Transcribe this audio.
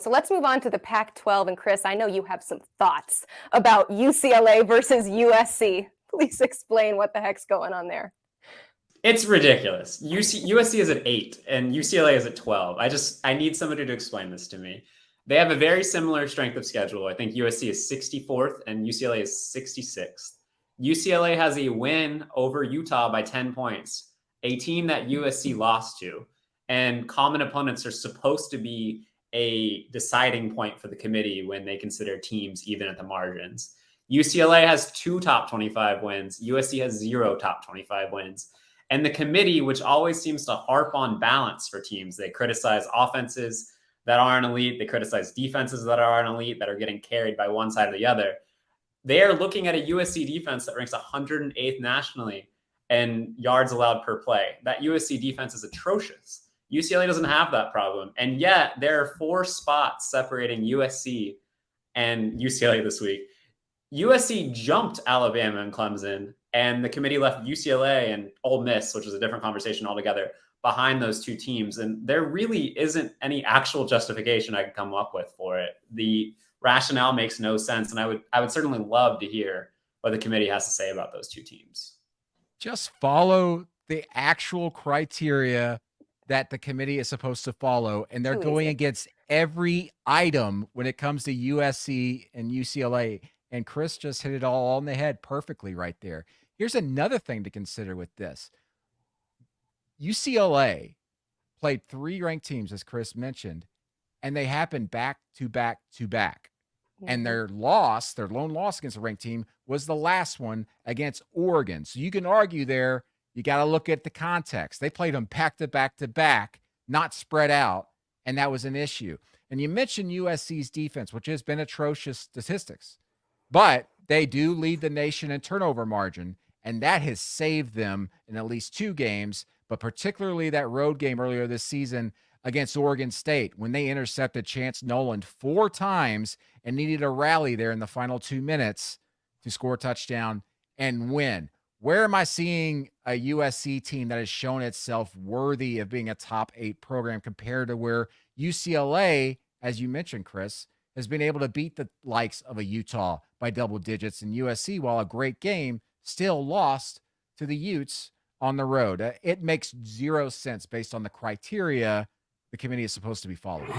So let's move on to the Pac-12. And Chris, I know you have some thoughts about UCLA versus USC. Please explain what the heck's going on there. It's ridiculous. USC is at 8 and UCLA is at 12. I need somebody to explain this to me. They have a very similar strength of schedule. I think USC is 64th and UCLA is 66th. UCLA has a win over Utah by 10 points, a team that USC lost to. And common opponents are supposed to be a deciding point for the committee when they consider teams even at the margins. UCLA has 2 top 25 wins. USC has 0 top 25 wins. And the committee, which always seems to harp on balance for teams, they criticize offenses that aren't elite. They criticize defenses that aren't elite, that are getting carried by one side or the other. They are looking at a USC defense that ranks 108th nationally in yards allowed per play. That USC defense is atrocious. UCLA doesn't have that problem. And yet there are 4 spots separating USC and UCLA this week. USC jumped Alabama and Clemson, and the committee left UCLA and Ole Miss, which is a different conversation altogether, behind those 2 teams. And there really isn't any actual justification I could come up with for it. The rationale makes no sense. And I would certainly love to hear what the committee has to say about those 2 teams. Just follow the actual criteria that the committee is supposed to follow, and they're going against every item when it comes to USC and UCLA. And Chris just hit it all on the head perfectly right there. Here's another thing to consider with this. UCLA played 3 ranked teams, as Chris mentioned, and they happened back to back to back. And their lone loss against a ranked team was the last one against Oregon. So you can argue there, you got to look at the context. They played them back to back to back, not spread out, and that was an issue. And you mentioned USC's defense, which has been atrocious statistics, but they do lead the nation in turnover margin, and that has saved them in at least 2 games, but particularly that road game earlier this season against Oregon State when they intercepted Chance Nolan 4 times and needed a rally there in the final 2 minutes to score a touchdown and win. Where am I seeing a USC team that has shown itself worthy of being a top 8 program compared to where UCLA, as you mentioned, Chris, has been able to beat the likes of a Utah by double digits, and USC, while a great game, still lost to the Utes on the road? It makes 0 sense based on the criteria the committee is supposed to be following.